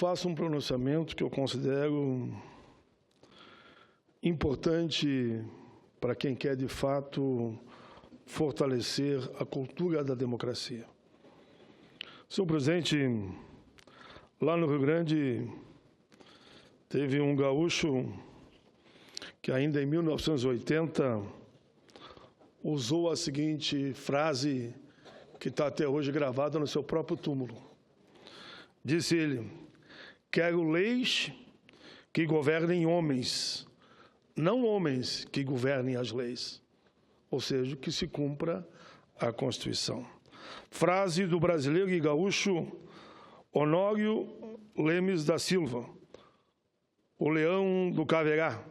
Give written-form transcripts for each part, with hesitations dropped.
faço um pronunciamento que eu considero importante para quem quer, de fato, fortalecer a cultura da democracia. Senhor presidente, lá no Rio Grande, teve um gaúcho que ainda em 1980 usou a seguinte frase que está até hoje gravada no seu próprio túmulo. Disse ele: quero leis que governem homens, não homens que governem as leis, ou seja, que se cumpra a Constituição. Frase do brasileiro e gaúcho Honório Lemes da Silva, o leão do Caverá,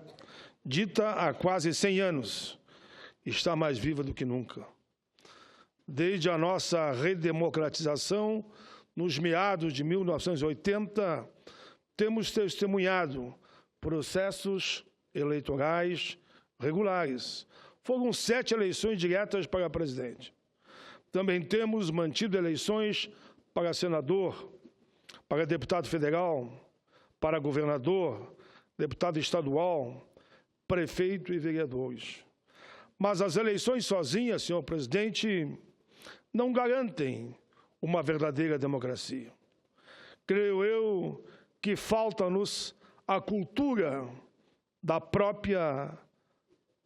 dita há quase 100 anos, está mais viva do que nunca. Desde a nossa redemocratização, nos meados de 1980, temos testemunhado processos eleitorais regulares. Foram 7 eleições diretas para presidente. Também temos mantido eleições para senador, para deputado federal, para governador, deputado estadual, prefeito e vereadores. Mas as eleições sozinhas, senhor presidente, não garantem uma verdadeira democracia. Creio eu que falta-nos a cultura da própria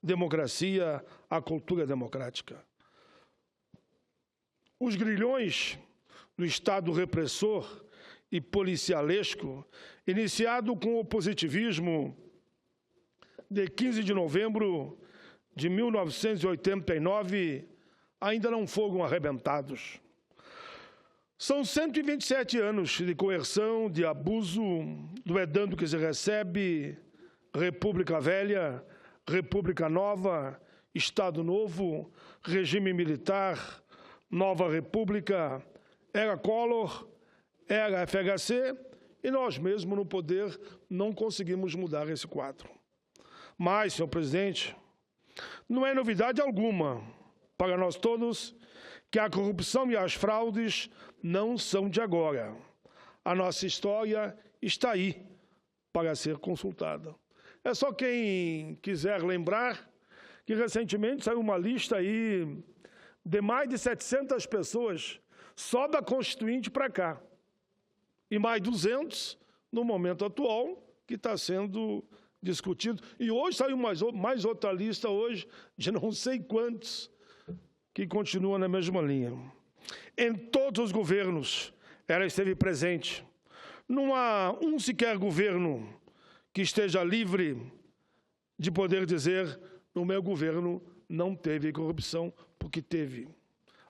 democracia, a cultura democrática. Os grilhões do Estado repressor e policialesco, iniciado com o positivismo de 15 de novembro de 1989, ainda não foram arrebentados. São 127 anos de coerção, de abuso, do é dando que se recebe, República Velha, República Nova, Estado Novo, regime militar, Nova República, era Collor, era FHC, e nós mesmos no poder não conseguimos mudar esse quadro. Mas, senhor presidente, não é novidade alguma para nós todos que a corrupção e as fraudes não são de agora. A nossa história está aí para ser consultada. É só quem quiser lembrar que recentemente saiu uma lista aí de mais de 700 pessoas só da Constituinte para cá. E mais 200 no momento atual, que está sendo discutido. E hoje saiu mais outra lista hoje de não sei quantos que continua na mesma linha. Em todos os governos, ela esteve presente. Não há um sequer governo que esteja livre de poder dizer: no meu governo não teve corrupção, porque teve.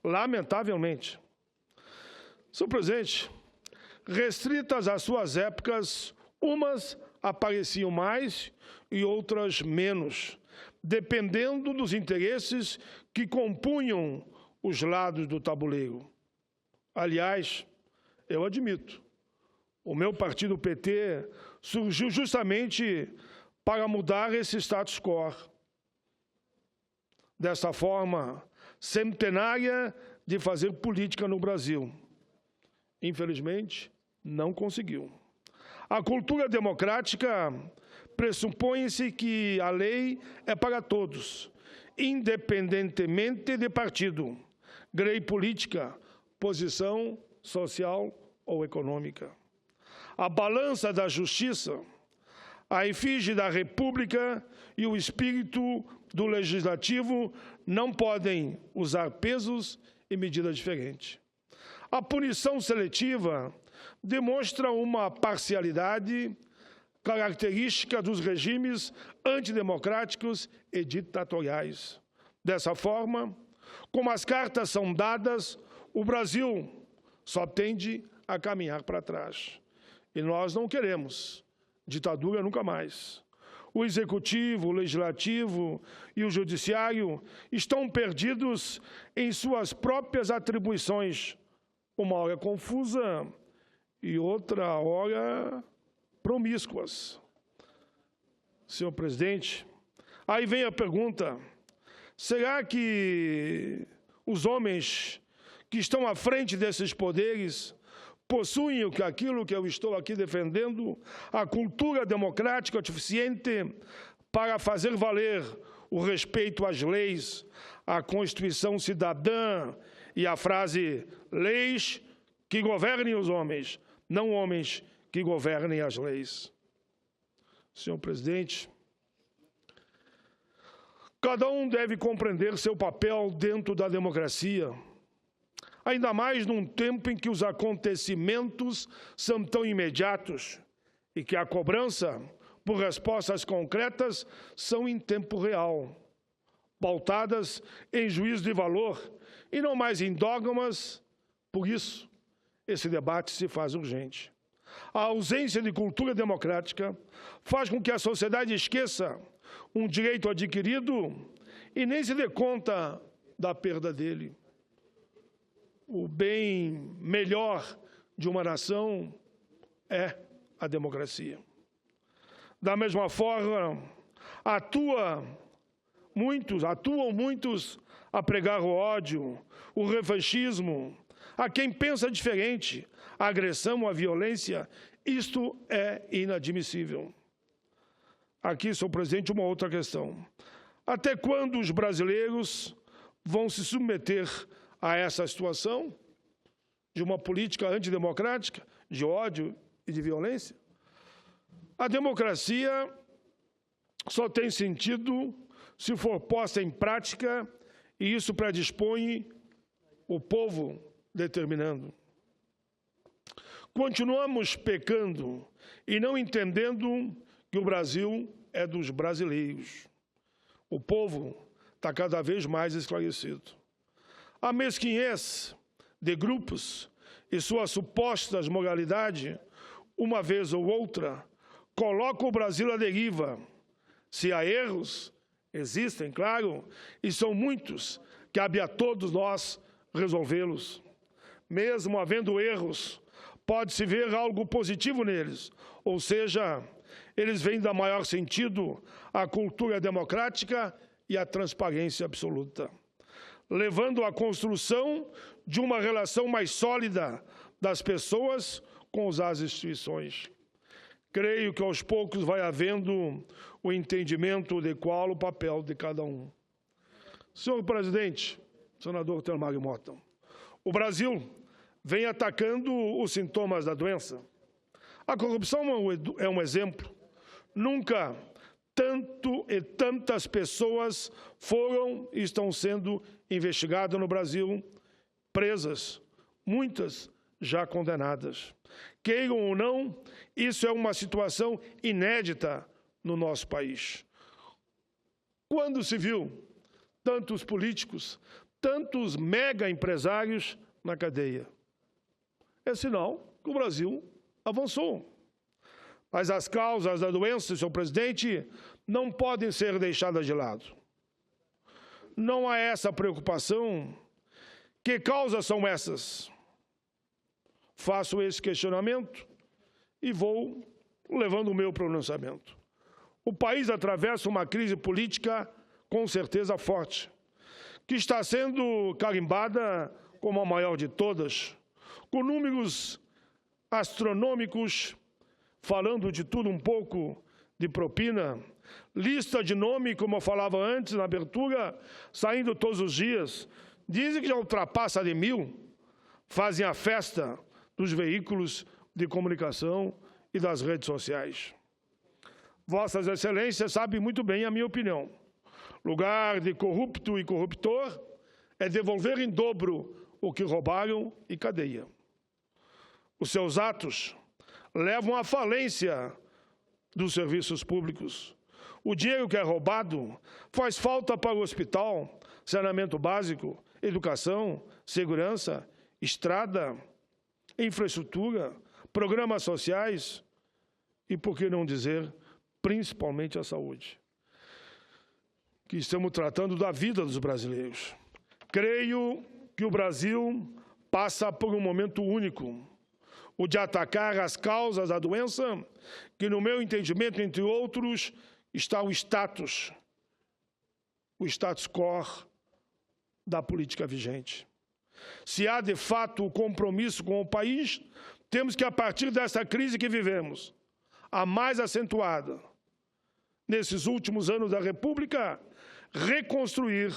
Lamentavelmente. Senhor presidente, restritas às suas épocas, umas apareciam mais e outras menos, dependendo dos interesses que compunham os lados do tabuleiro. Aliás, eu admito, o meu partido, o PT, surgiu justamente para mudar esse status quo. Dessa forma centenária de fazer política no Brasil. Infelizmente, não conseguiu. A cultura democrática pressupõe-se que a lei é para todos, independentemente de partido, grei política, posição social ou econômica. A balança da justiça, a efígie da República e o espírito do Legislativo não podem usar pesos e medidas diferentes. A punição seletiva demonstra uma parcialidade característica dos regimes antidemocráticos e ditatoriais. Dessa forma, como as cartas são dadas, o Brasil só tende a caminhar para trás. E nós não queremos ditadura nunca mais. O Executivo, o Legislativo e o Judiciário estão perdidos em suas próprias atribuições, uma hora confusa e outra hora promíscuas. Senhor presidente, aí vem a pergunta: será que os homens que estão à frente desses poderes possuem aquilo que eu estou aqui defendendo, a cultura democrática suficiente para fazer valer o respeito às leis, à Constituição cidadã e à frase leis que governem os homens, não homens que governem as leis. Senhor presidente, cada um deve compreender seu papel dentro da democracia, ainda mais num tempo em que os acontecimentos são tão imediatos e que a cobrança por respostas concretas são em tempo real, pautadas em juízo de valor e não mais em dogmas. Por isso, esse debate se faz urgente. A ausência de cultura democrática faz com que a sociedade esqueça um direito adquirido e nem se dê conta da perda dele. O bem melhor de uma nação é a democracia. Da mesma forma, atuam muitos a pregar o ódio, o revanchismo, a quem pensa diferente, a agressão, a violência. Isto é inadmissível. Aqui, senhor presidente, uma outra questão. Até quando os brasileiros vão se submeter a essa situação de uma política antidemocrática, de ódio e de violência? A democracia só tem sentido se for posta em prática, e isso predispõe o povo determinando. Continuamos pecando e não entendendo que o Brasil é dos brasileiros. O povo está cada vez mais esclarecido. A mesquinhez de grupos e sua suposta moralidade, uma vez ou outra, coloca o Brasil à deriva. Se há erros, existem, claro, e são muitos, cabe a todos nós resolvê-los. Mesmo havendo erros, pode-se ver algo positivo neles, ou seja, eles vêm dar maior sentido à cultura democrática e à transparência absoluta, levando à construção de uma relação mais sólida das pessoas com as instituições. Creio que aos poucos vai havendo o entendimento de qual o papel de cada um. Senhor presidente, senador Telmário Mota, o Brasil vem atacando os sintomas da doença. A corrupção é um exemplo. Nunca tantas pessoas foram e estão sendo investigadas no Brasil, presas, muitas já condenadas. Queiram ou não, isso é uma situação inédita no nosso país. Quando se viu tantos políticos, tantos mega empresários na cadeia? É sinal que o Brasil avançou. Mas as causas da doença, senhor presidente, não podem ser deixadas de lado. Não há essa preocupação. Que causas são essas? Faço esse questionamento e vou levando o meu pronunciamento. O país atravessa uma crise política com certeza forte, que está sendo carimbada como a maior de todas, com números astronômicos, falando de tudo um pouco, de propina, lista de nome, como eu falava antes, na abertura, saindo todos os dias. Dizem que já ultrapassa de 1000, fazem a festa dos veículos de comunicação e das redes sociais. Vossas Excelências sabem muito bem a minha opinião. Lugar de corrupto e corruptor é devolver em dobro o que roubaram e cadeia. Os seus atos levam à falência dos serviços públicos. O dinheiro que é roubado faz falta para o hospital, saneamento básico, educação, segurança, estrada, infraestrutura, programas sociais e, por que não dizer, principalmente a saúde, que estamos tratando da vida dos brasileiros. Creio que o Brasil passa por um momento único, o de atacar as causas da doença, que, no meu entendimento, entre outros, está o status quo da política vigente. Se há, de fato, o compromisso com o país, temos que, a partir dessa crise que vivemos, a mais acentuada nesses últimos anos da República, reconstruir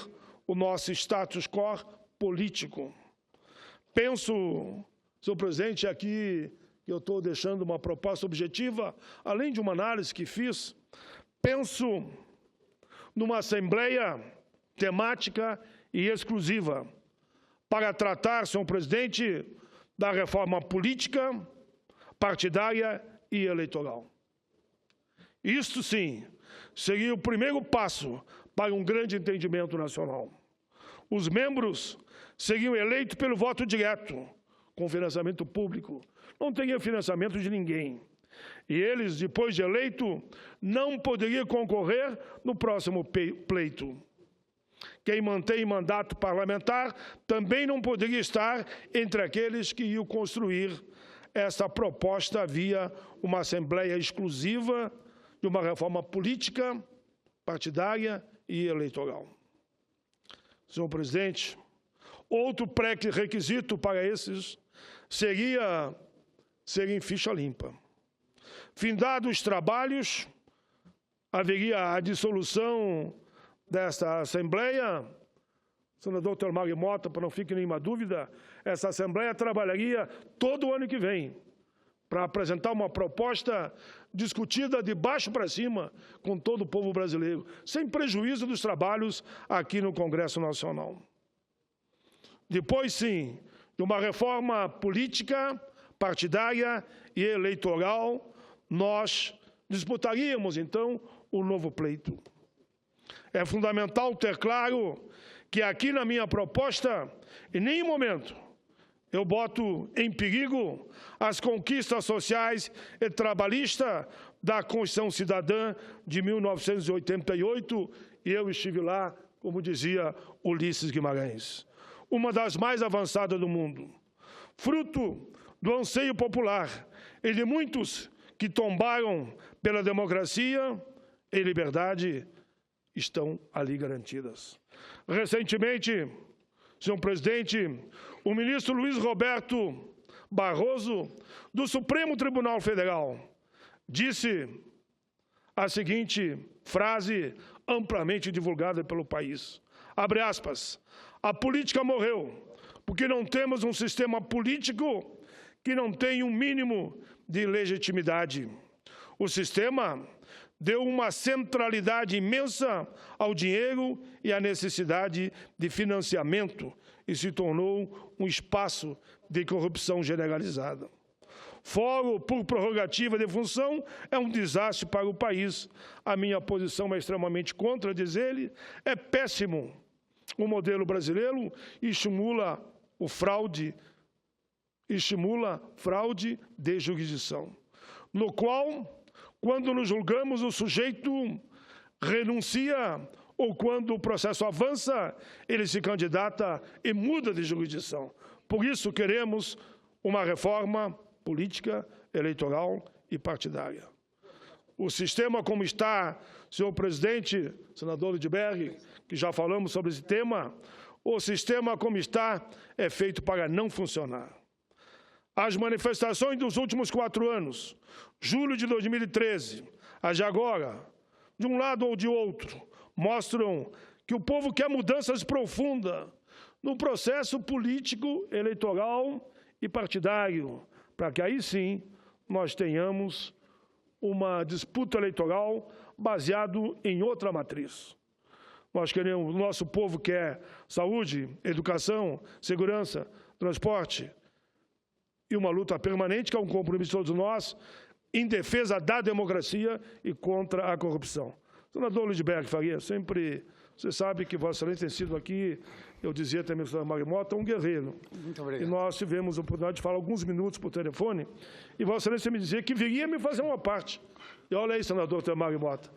o nosso status quo político. Penso, senhor presidente, aqui eu estou deixando uma proposta objetiva, além de uma análise que fiz, penso numa assembleia temática e exclusiva para tratar, senhor presidente, da reforma política, partidária e eleitoral. Isto, sim, seria o primeiro passo para um grande entendimento nacional. Os membros seriam eleitos pelo voto direto, com financiamento público. Não teria financiamento de ninguém. E eles, depois de eleito, não poderiam concorrer no próximo pleito. Quem mantém mandato parlamentar também não poderia estar entre aqueles que iam construir essa proposta via uma assembleia exclusiva de uma reforma política, partidária e eleitoral. Senhor presidente, outro pré-requisito para esses seria serem ficha limpa. Findados os trabalhos, haveria a dissolução desta Assembleia. Senador Telmário Mota, para não fique nenhuma dúvida, essa Assembleia trabalharia todo o ano que vem para apresentar uma proposta discutida de baixo para cima com todo o povo brasileiro, sem prejuízo dos trabalhos aqui no Congresso Nacional. Depois, sim, de uma reforma política, partidária e eleitoral, nós disputaríamos, então, o novo pleito. É fundamental ter claro que aqui na minha proposta, em nenhum momento, eu boto em perigo as conquistas sociais e trabalhistas da Constituição Cidadã de 1988, e eu estive lá, como dizia Ulisses Guimarães, uma das mais avançadas do mundo, fruto do anseio popular e de muitos que tombaram pela democracia e liberdade, estão ali garantidas. Recentemente, senhor presidente, o ministro Luiz Roberto Barroso, do Supremo Tribunal Federal, disse a seguinte frase amplamente divulgada pelo país, abre aspas, a política morreu, porque não temos um sistema político que não tenha um mínimo de legitimidade. O sistema deu uma centralidade imensa ao dinheiro e à necessidade de financiamento e se tornou um espaço de corrupção generalizada. Fórum por prorrogativa de função é um desastre para o país. A minha posição é extremamente contra, diz ele, é péssimo. O modelo brasileiro estimula fraude de jurisdição, no qual, quando nos julgamos, o sujeito renuncia ou quando o processo avança, ele se candidata e muda de jurisdição. Por isso, queremos uma reforma política, eleitoral e partidária. O sistema como está, senhor presidente, senador Lindbergh, que já falamos sobre esse tema, o sistema como está é feito para não funcionar. As manifestações dos últimos 4 anos, julho de 2013, as de agora, de um lado ou de outro, mostram que o povo quer mudanças profundas no processo político, eleitoral e partidário, para que aí sim nós tenhamos uma disputa eleitoral baseado em outra matriz. Nós queremos, o nosso povo quer saúde, educação, segurança, transporte e uma luta permanente, que é um compromisso de todos nós, em defesa da democracia e contra a corrupção. Senador Lindbergh Faria, sempre, você sabe que Vossa Excelência tem sido aqui, eu dizia também ao senador Mário Mota, um guerreiro. Muito obrigado. E nós tivemos a oportunidade de falar alguns minutos por telefone, e Vossa Excelência me dizia que viria me fazer uma parte. E olha aí, senador Mário Mota,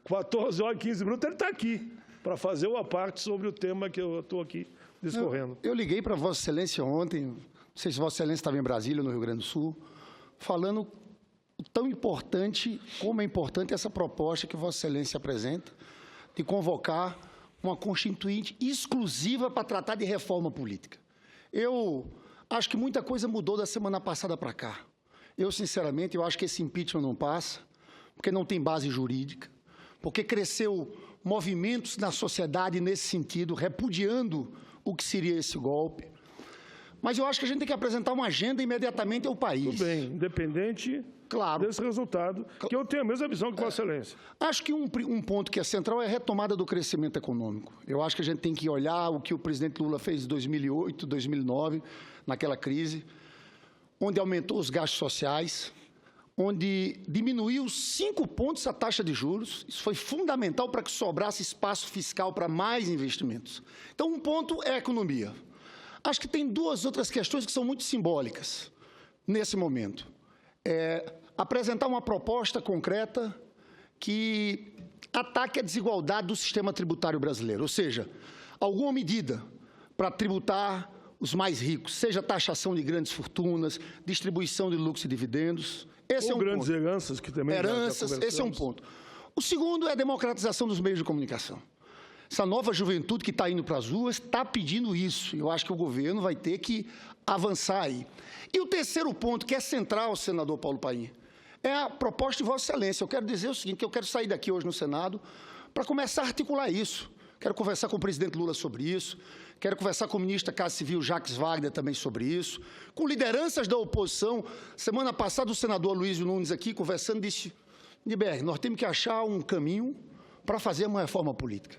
14 horas e 15 minutos, ele está aqui para fazer uma parte sobre o tema que eu estou aqui discorrendo. Eu liguei para Vossa Excelência ontem, não sei se Vossa Excelência estava em Brasília, no Rio Grande do Sul, falando tão importante, como é importante essa proposta que Vossa Excelência apresenta, de convocar uma constituinte exclusiva para tratar de reforma política. Eu Acho que muita coisa mudou da semana passada para cá. Eu, sinceramente, eu acho que esse impeachment não passa, porque não tem base jurídica, porque cresceu movimentos na sociedade nesse sentido, repudiando o que seria esse golpe. Mas eu acho que a gente tem que apresentar uma agenda imediatamente ao país. Tudo bem, independente desse resultado, que eu tenho a mesma visão que Vossa Excelência. Acho que um ponto que é central é a retomada do crescimento econômico. Eu acho que a gente tem que olhar o que o presidente Lula fez em 2008, 2009, naquela crise, onde aumentou os gastos sociais, onde diminuiu 5 pontos a taxa de juros. Isso foi fundamental para que sobrasse espaço fiscal para mais investimentos. Então, um ponto é a economia. Acho que tem 2 outras questões que são muito simbólicas nesse momento. Apresentar uma proposta concreta que ataque a desigualdade do sistema tributário brasileiro, ou seja, alguma medida para tributar os mais ricos, seja taxação de grandes fortunas, distribuição de lucros e dividendos. Esse é um grandes ponto. Heranças, que também Heranças, esse é um ponto. O segundo é a democratização dos meios de comunicação. Essa nova juventude que está indo para as ruas está pedindo isso. Eu acho que o governo vai ter que avançar aí. E o terceiro ponto, que é central, senador Paulo Paim, é a proposta de Vossa Excelência. Eu quero dizer o seguinte, que eu quero sair daqui hoje no Senado para começar a articular isso. Quero conversar com o presidente Lula sobre isso, quero conversar com o ministro da Casa Civil, Jacques Wagner, também sobre isso, com lideranças da oposição. Semana passada, o senador Luiz Nunes aqui, conversando, disse, Niberg, nós temos que achar um caminho para fazer uma reforma política.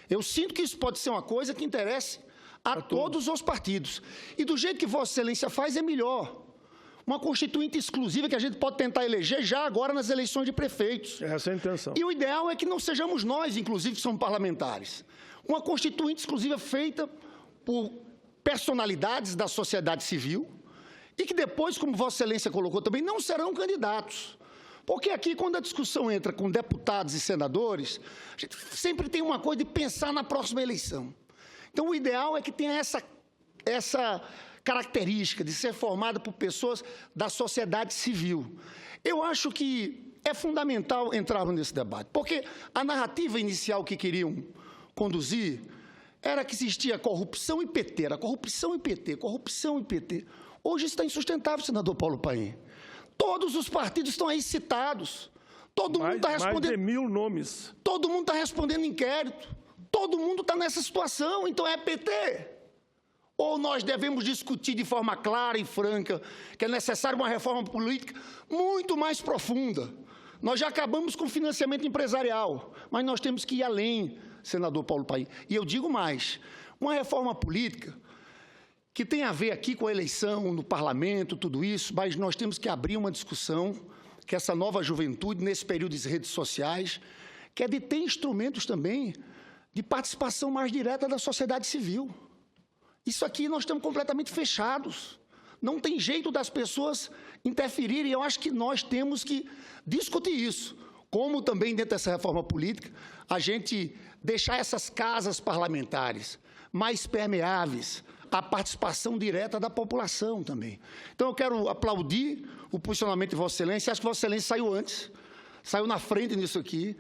Eu sinto que isso pode ser uma coisa que interesse a todos os partidos. E do jeito que Vossa Excelência faz, é melhor. Uma constituinte exclusiva que a gente pode tentar eleger já agora nas eleições de prefeitos. Essa é a intenção. E o ideal é que não sejamos nós, inclusive, que somos parlamentares. Uma constituinte exclusiva feita por personalidades da sociedade civil e que depois, como Vossa Excelência colocou também, não serão candidatos. Porque aqui, quando a discussão entra com deputados e senadores, a gente sempre tem uma coisa de pensar na próxima eleição. Então, o ideal é que tenha essa característica de ser formada por pessoas da sociedade civil. Eu acho que é fundamental entrarmos nesse debate, porque a narrativa inicial que queriam conduzir era que existia corrupção e PT, era corrupção e PT, corrupção e PT. Hoje isso está insustentável, senador Paulo Paim. Todos os partidos estão aí citados. Todo mundo está respondendo. Mais de 1000 nomes. Todo mundo está respondendo inquérito. Todo mundo está nessa situação. Então é PT. Ou nós devemos discutir de forma clara e franca que é necessária uma reforma política muito mais profunda. Nós já acabamos com o financiamento empresarial, mas nós temos que ir além, senador Paulo Paim. E eu digo mais, uma reforma política que tem a ver aqui com a eleição no parlamento, tudo isso, mas nós temos que abrir uma discussão que essa nova juventude, nesse período de redes sociais, que é de ter instrumentos também de participação mais direta da sociedade civil. Isso aqui nós estamos completamente fechados. Não tem jeito das pessoas interferirem. Eu acho que nós temos que discutir isso. Como também, dentro dessa reforma política, a gente deixar essas casas parlamentares mais permeáveis à participação direta da população também. Então, eu quero aplaudir o posicionamento de Vossa Excelência. Acho que Vossa Excelência saiu antes, saiu na frente nisso aqui,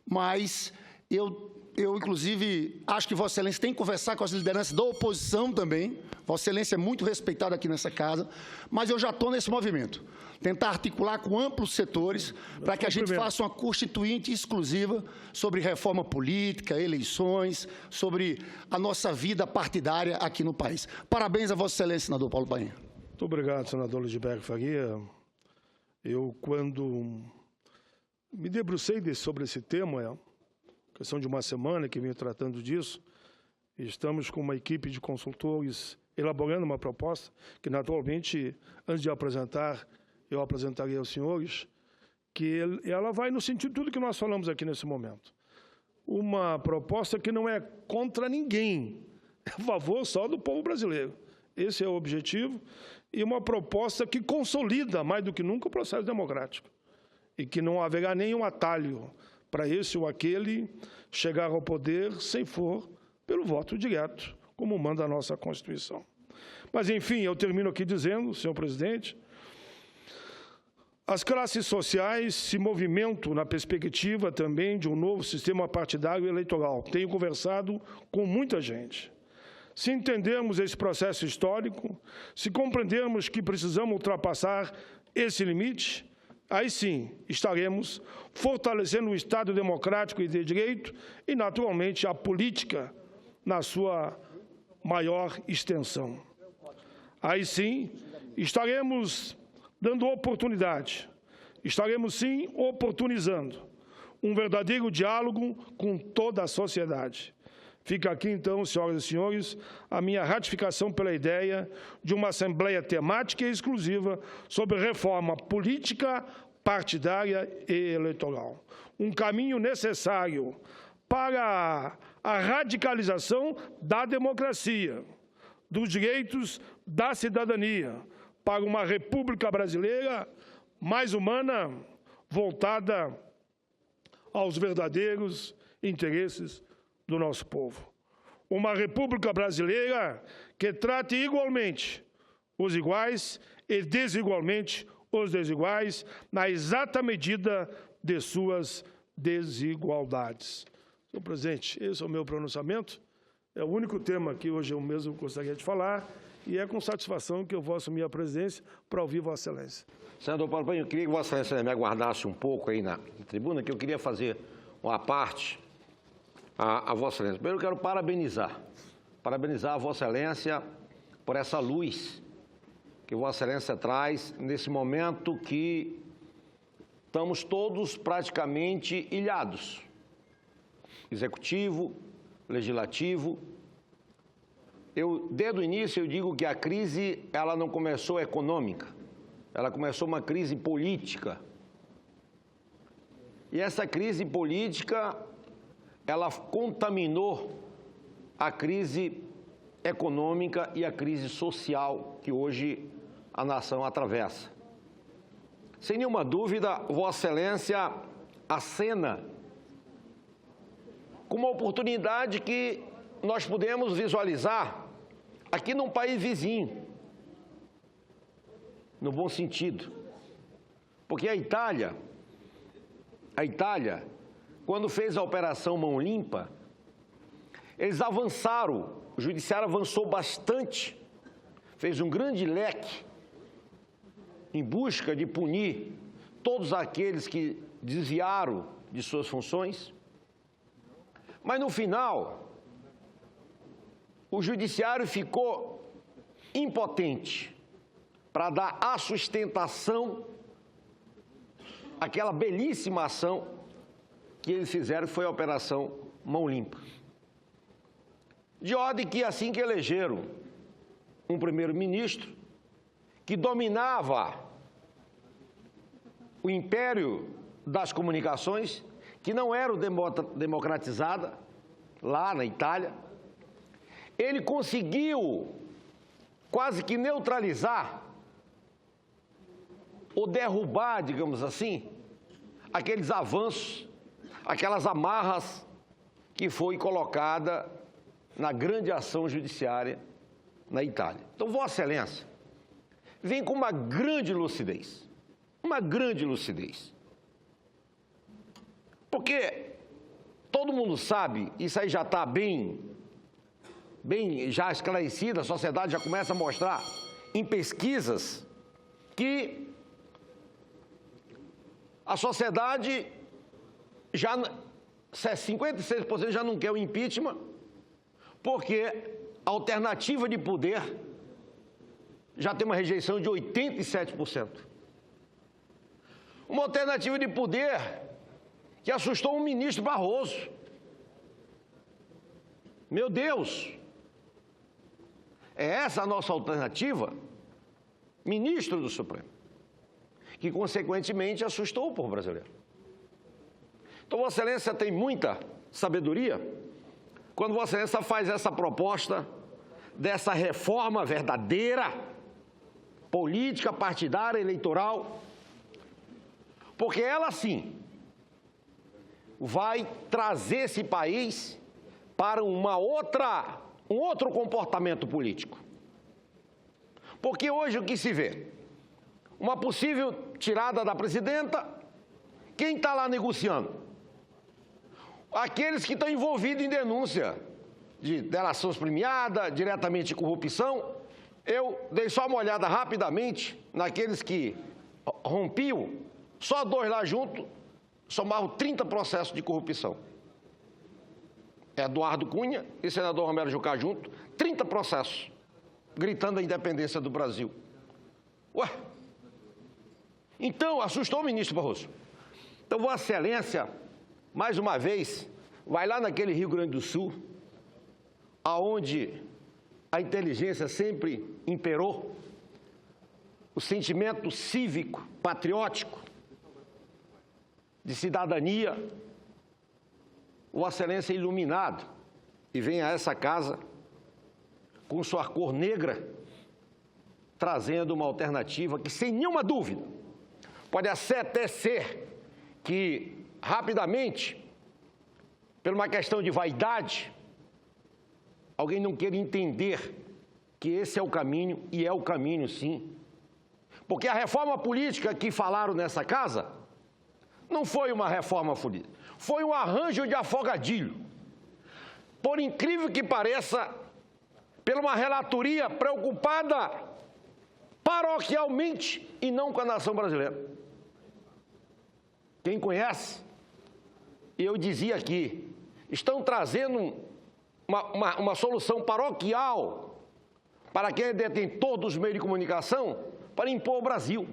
mas eu inclusive, acho que Vossa Excelência tem que conversar com as lideranças da oposição também. Vossa Excelência é muito respeitada aqui nessa casa, mas eu já estou nesse movimento. Tentar articular com amplos setores para que a gente faça uma constituinte exclusiva sobre reforma política, eleições, sobre a nossa vida partidária aqui no país. Parabéns a Vossa Excelência, senador Paulo Paim. Muito obrigado, senador Ludberg Faria. Eu, quando me debrucei sobre esse tema, questão de uma semana que venho tratando disso, estamos com uma equipe de consultores elaborando uma proposta que, naturalmente, antes de apresentar, eu apresentarei aos senhores, que ela vai no sentido de tudo que nós falamos aqui nesse momento. Uma proposta que não é contra ninguém, é a favor só do povo brasileiro. Esse é o objetivo, e uma proposta que consolida, mais do que nunca, o processo democrático, e que não haverá nenhum atalho para esse ou aquele chegar ao poder sem for pelo voto direto, como manda a nossa Constituição. Mas, enfim, eu termino aqui dizendo, senhor presidente, as classes sociais se movimentam na perspectiva também de um novo sistema partidário eleitoral. Tenho conversado com muita gente. Se entendermos esse processo histórico, se compreendermos que precisamos ultrapassar esse limite, aí sim estaremos fortalecendo o Estado democrático e de direito e, naturalmente, a política na sua maior extensão. Aí sim estaremos dando oportunidade, estaremos sim oportunizando um verdadeiro diálogo com toda a sociedade. Fica aqui, então, senhoras e senhores, a minha ratificação pela ideia de uma Assembleia temática e exclusiva sobre reforma política, partidária e eleitoral. Um caminho necessário para a radicalização da democracia, dos direitos da cidadania, para uma República Brasileira mais humana, voltada aos verdadeiros interesses do nosso povo. Uma República Brasileira que trate igualmente os iguais e desigualmente os desiguais, na exata medida de suas desigualdades. Senhor presidente, esse é o meu pronunciamento. É o único tema que hoje eu mesmo gostaria de falar e é com satisfação que eu vou assumir a presidência para ouvir Vossa Excelência. Senador Paulo Paim, eu queria que Vossa Excelência me aguardasse um pouco aí na tribuna, que eu queria fazer uma parte a Vossa Excelência. Primeiro, eu quero parabenizar a Vossa Excelência por essa luz que Vossa Excelência traz nesse momento que estamos todos praticamente ilhados. Executivo, Legislativo. Desde o início, eu digo que a crise ela não começou econômica, ela começou uma crise política. E essa crise política, ela contaminou a crise econômica e a crise social que hoje a nação atravessa. Sem nenhuma dúvida, Vossa Excelência acena com uma oportunidade que nós podemos visualizar aqui num país vizinho, no bom sentido. Porque a Itália, quando fez a Operação Mão Limpa, eles avançaram, o judiciário avançou bastante, fez um grande leque em busca de punir todos aqueles que desviaram de suas funções. Mas, no final, o judiciário ficou impotente para dar a sustentação àquela belíssima ação que eles fizeram, que foi a Operação Mão Limpa. De ordem que, assim que elegeram um primeiro-ministro que dominava o império das comunicações, que não era democratizada lá na Itália, ele conseguiu quase que neutralizar ou derrubar, digamos assim, aqueles avanços, aquelas amarras que foi colocada na grande ação judiciária na Itália. Então, Vossa Excelência vem com uma grande lucidez, porque todo mundo sabe, isso aí já está bem já esclarecido, a sociedade já começa a mostrar em pesquisas que a sociedade já, 56% já não quer o impeachment, porque a alternativa de poder já tem uma rejeição de 87%. Uma alternativa de poder que assustou o ministro Barroso. Meu Deus! É essa a nossa alternativa? Ministro do Supremo. Que, consequentemente, assustou o povo brasileiro. Então, Vossa Excelência tem muita sabedoria quando Vossa Excelência faz essa proposta dessa reforma verdadeira, política, partidária, eleitoral, porque ela, sim, vai trazer esse país para um outro comportamento político. Porque hoje o que se vê? Uma possível tirada da presidenta, quem está lá negociando? Aqueles que estão envolvidos em denúncia de delações premiadas, diretamente de corrupção. Eu dei só uma olhada rapidamente naqueles que rompiam, só 2 lá junto somavam 30 processos de corrupção. Eduardo Cunha e senador Romero Jucá junto, 30 processos, gritando a independência do Brasil. Ué? Então, assustou o ministro Barroso. Então, Vossa Excelência, mais uma vez, vai lá naquele Rio Grande do Sul, aonde a inteligência sempre imperou, o sentimento cívico, patriótico, de cidadania, Vossa Excelência é iluminado e vem a essa casa com sua cor negra, trazendo uma alternativa que, sem nenhuma dúvida, pode até ser que, rapidamente, por uma questão de vaidade, alguém não queira entender que esse é o caminho, e é o caminho, sim. Porque a reforma política que falaram nessa casa não foi uma reforma política, foi um arranjo de afogadilho. Por incrível que pareça, pela uma relatoria preocupada paroquialmente e não com a nação brasileira. Quem conhece, eu dizia aqui, estão trazendo uma solução paroquial para quem é detentor dos meios de comunicação para impor o Brasil.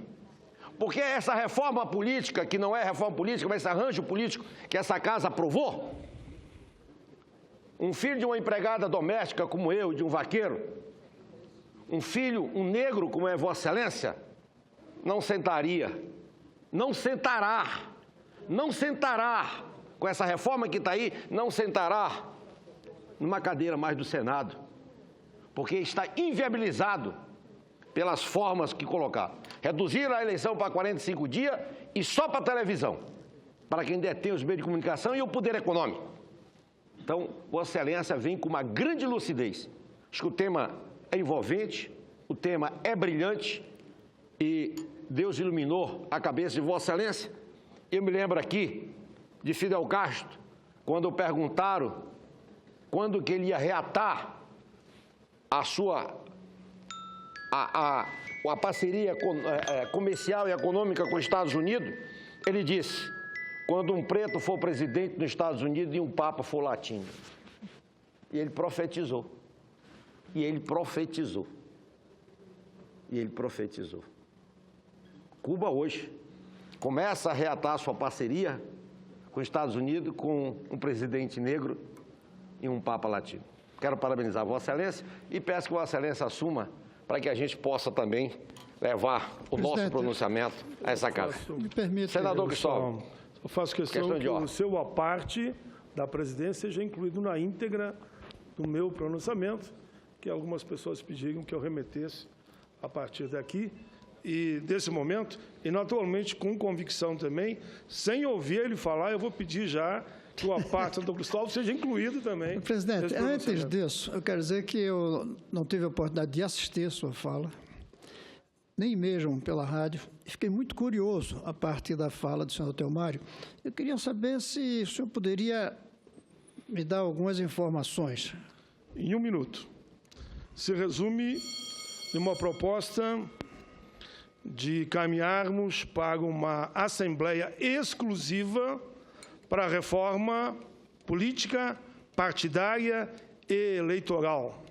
Porque essa reforma política, que não é reforma política, mas esse arranjo político que essa casa aprovou, um filho de uma empregada doméstica como eu, de um vaqueiro, um filho, um negro como é Vossa Excelência, não sentaria, não sentará com essa reforma que está aí, não sentará numa cadeira mais do Senado, porque está inviabilizado pelas formas que colocaram. Reduziram a eleição para 45 dias e só para a televisão, para quem detém os meios de comunicação e o poder econômico. Então, Vossa Excelência vem com uma grande lucidez. Acho que o tema é envolvente, o tema é brilhante e Deus iluminou a cabeça de Vossa Excelência. Eu me lembro aqui de Fidel Castro, quando perguntaram quando que ele ia reatar a sua a parceria comercial e econômica com os Estados Unidos, ele disse, quando um preto for presidente dos Estados Unidos e um papa for latino. E ele profetizou. Cuba hoje começa a reatar a sua parceria com os Estados Unidos, com um presidente negro e um papa latino. Quero parabenizar Vossa Excelência e peço que Vossa Excelência assuma para que a gente possa também levar o nosso pronunciamento a essa casa. Me permita, senador Cristóvão. Eu faço questão que o seu à parte da presidência seja incluído na íntegra do meu pronunciamento, que algumas pessoas pediram que eu remetesse a partir daqui e desse momento, e naturalmente com convicção também, sem ouvir ele falar, eu vou pedir já que o à parte do Cristóvão seja incluído também. Presidente, antes disso, eu quero dizer que eu não tive a oportunidade de assistir a sua fala, nem mesmo pela rádio, e fiquei muito curioso a partir da fala do senhor Theomário. Eu queria saber se o senhor poderia me dar algumas informações. Em 1 minuto. Se resume em uma proposta de caminharmos para uma assembleia exclusiva para a reforma política, partidária e eleitoral.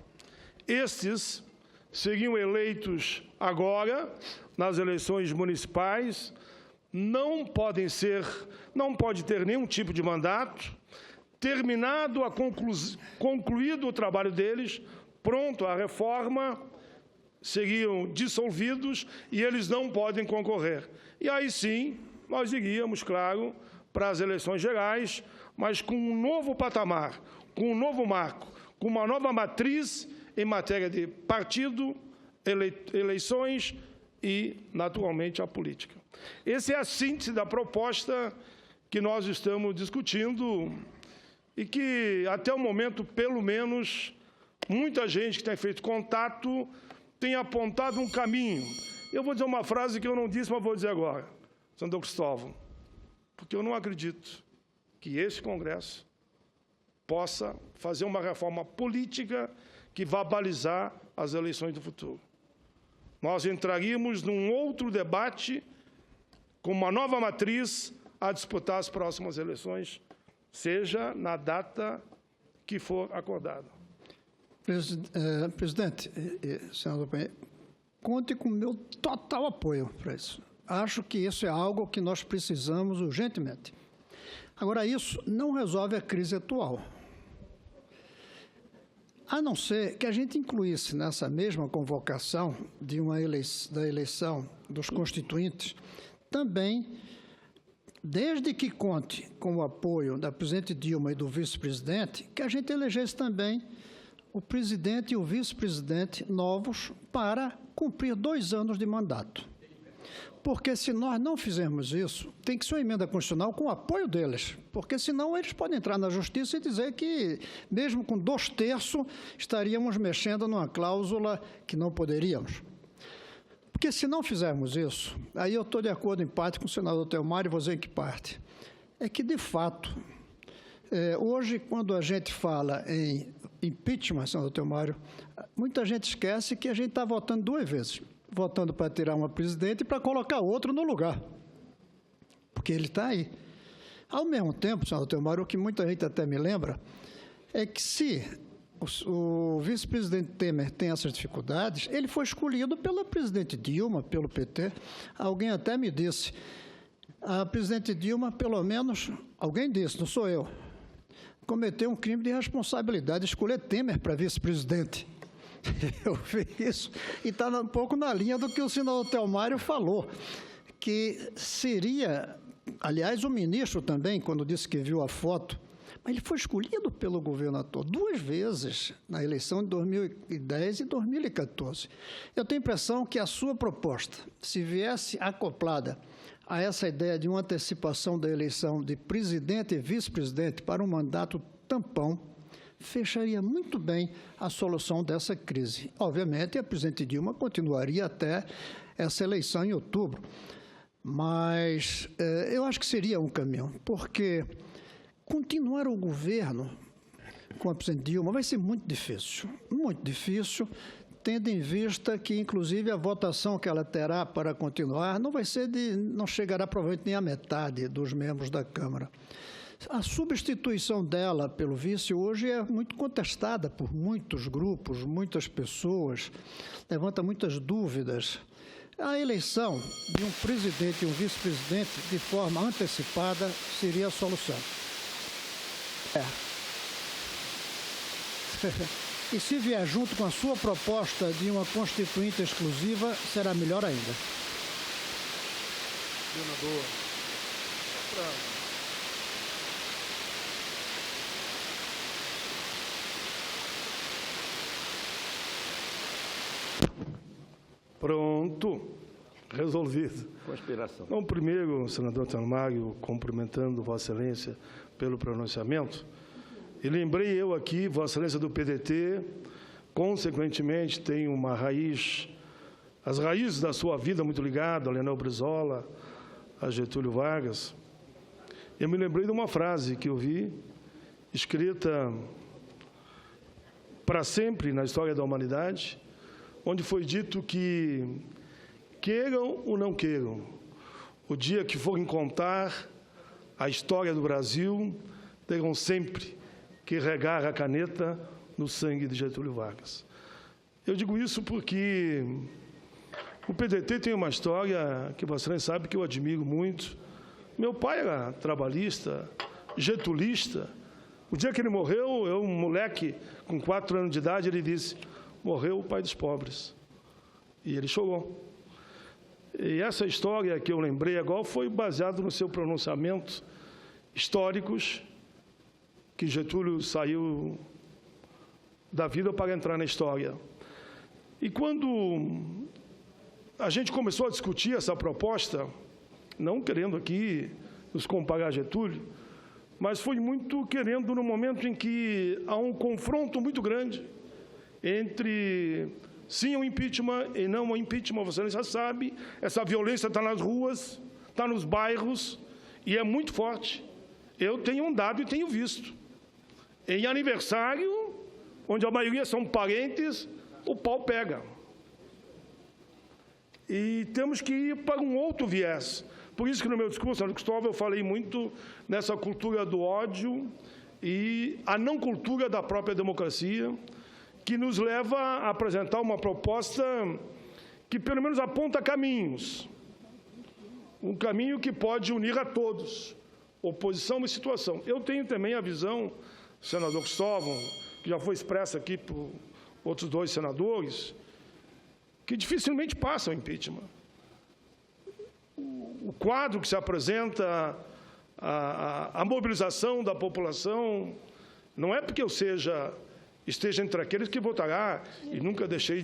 Estes seriam eleitos agora, nas eleições municipais, não pode ter nenhum tipo de mandato, concluído o trabalho deles, pronto a reforma, seriam dissolvidos e eles não podem concorrer. E aí sim, nós iríamos, claro, para as eleições gerais, mas com um novo patamar, com um novo marco, com uma nova matriz em matéria de partido, eleições e, naturalmente, a política. Essa é a síntese da proposta que nós estamos discutindo e que, até o momento, pelo menos, muita gente que tem feito contato tem apontado um caminho. Eu vou dizer uma frase que eu não disse, mas vou dizer agora, senador Cristóvão, porque eu não acredito que esse Congresso possa fazer uma reforma política que vá balizar as eleições do futuro. Nós entraríamos num outro debate com uma nova matriz a disputar as próximas eleições, seja na data que for acordada. Presidente, senador Penha, conte com o meu total apoio para isso. Acho que isso é algo que nós precisamos urgentemente. Agora, isso não resolve a crise atual. A não ser que a gente incluísse nessa mesma convocação da eleição dos constituintes também, desde que conte com o apoio da presidente Dilma e do vice-presidente, que a gente elegesse também o presidente e o vice-presidente novos para cumprir 2 anos de mandato. Porque se nós não fizermos isso, tem que ser uma emenda constitucional com o apoio deles, porque senão eles podem entrar na justiça e dizer que, mesmo com 2/3, estaríamos mexendo numa cláusula que não poderíamos. Porque se não fizermos isso, aí eu estou de acordo em parte com o senador Theomar e vou dizer em que parte. É que, de fato, hoje, quando a gente fala em impeachment, senador Theomar, muita gente esquece que a gente está votando 2 vezes. Votando para tirar uma presidente e para colocar outro no lugar. Porque ele está aí. Ao mesmo tempo, senador Theomar, o que muita gente até me lembra é que se o vice-presidente Temer tem essas dificuldades, ele foi escolhido pela presidente Dilma, pelo PT. Alguém até me disse, a presidente Dilma, pelo menos, alguém disse, não sou eu, cometeu um crime de responsabilidade, escolher Temer para vice-presidente. Eu vi isso e está um pouco na linha do que o senador Theomar falou, que seria, aliás, o ministro também, quando disse que viu a foto, mas ele foi escolhido pelo governo atual 2 vezes na eleição de 2010 e 2014. Eu tenho a impressão que a sua proposta, se viesse acoplada a essa ideia de uma antecipação da eleição de presidente e vice-presidente para um mandato tampão, fecharia muito bem a solução dessa crise. Obviamente, a presidente Dilma continuaria até essa eleição em outubro, mas eu acho que seria um caminho, porque continuar o governo com a presidente Dilma vai ser muito difícil, tendo em vista que, inclusive, a votação que ela terá para continuar não chegará provavelmente nem à metade dos membros da Câmara. A substituição dela pelo vice hoje é muito contestada por muitos grupos, muitas pessoas, levanta muitas dúvidas. A eleição de um presidente e um vice-presidente de forma antecipada seria a solução. E se vier junto com a sua proposta de uma constituinte exclusiva, será melhor ainda. Senador, Pronto, resolvido. Conspiração. Então, primeiro, senador Theomar, cumprimentando Vossa Excelência pelo pronunciamento, e lembrei eu aqui, Vossa Excelência do PDT, consequentemente, tem uma raiz, as raízes da sua vida muito ligadas a Leonel Brizola, a Getúlio Vargas. Eu me lembrei de uma frase que eu vi, escrita para sempre na história da humanidade, onde foi dito que, queiram ou não queiram, o dia que forem contar a história do Brasil, terão sempre que regar a caneta no sangue de Getúlio Vargas. Eu digo isso porque o PDT tem uma história que você sabe que eu admiro muito. Meu pai era trabalhista, getulista. O dia que ele morreu, eu, um moleque com 4 anos de idade, ele disse, morreu o pai dos pobres. E ele chorou. E essa história que eu lembrei agora foi baseada no seu pronunciamento históricos, que Getúlio saiu da vida para entrar na história. E quando a gente começou a discutir essa proposta, não querendo aqui nos comparar a Getúlio, mas foi muito querendo no momento em que há um confronto muito grande entre sim o impeachment e não o impeachment. Você já sabe, essa violência está nas ruas, está nos bairros e é muito forte. Eu tenho andado e tenho visto. Em aniversário, onde a maioria são parentes, o pau pega. E temos que ir para um outro viés. Por isso que no meu discurso, Senador Cristóvão, eu falei muito nessa cultura do ódio e a não cultura da própria democracia, que nos leva a apresentar uma proposta que pelo menos aponta caminhos. Um caminho que pode unir a todos, oposição e situação. Eu tenho também a visão, senador Cristóvão, que já foi expressa aqui por outros 2 senadores, que dificilmente passa o impeachment. O quadro que se apresenta, a mobilização da população, não é porque eu esteja entre aqueles que votará, e nunca deixei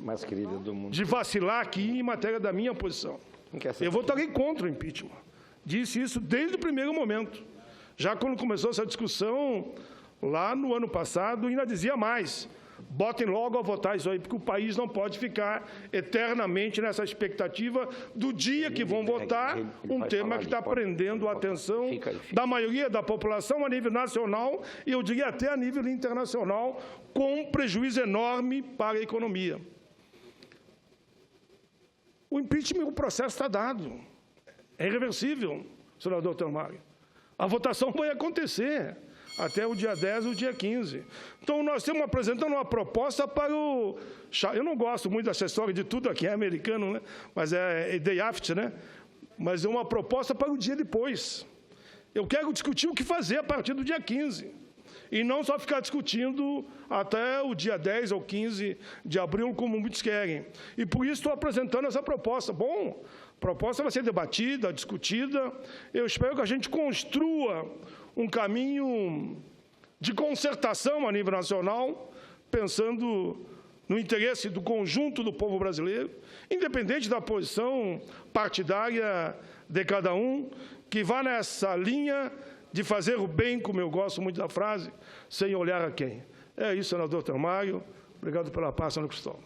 Mais querida do mundo. de vacilar aqui em matéria da minha posição. Eu votarei contra o impeachment. Disse isso desde o primeiro momento. Já quando começou essa discussão, lá no ano passado, ainda dizia mais. Botem logo a votar isso aí, porque o país não pode ficar eternamente nessa expectativa do dia que vão votar um tema que está prendendo a atenção da maioria da população a nível nacional e, eu diria, até a nível internacional, com um prejuízo enorme para a economia. O impeachment, o processo está dado. É irreversível, senador Teomário. A votação vai acontecer até o dia 10 ou o dia 15. Então, nós estamos apresentando uma proposta para o... Eu não gosto muito dessa história de tudo aqui, é americano, né? Mas é day after, né? Mas é uma proposta para o dia depois. Eu quero discutir o que fazer a partir do dia 15. E não só ficar discutindo até o dia 10 ou 15 de abril, como muitos querem. E por isso estou apresentando essa proposta. Bom, a proposta vai ser debatida, discutida. Eu espero que a gente construa um caminho de concertação a nível nacional, pensando no interesse do conjunto do povo brasileiro, independente da posição partidária de cada um, que vá nessa linha de fazer o bem, como eu gosto muito da frase, sem olhar a quem. É isso, senador Teomário. Obrigado pela paz, senador Cristóvão.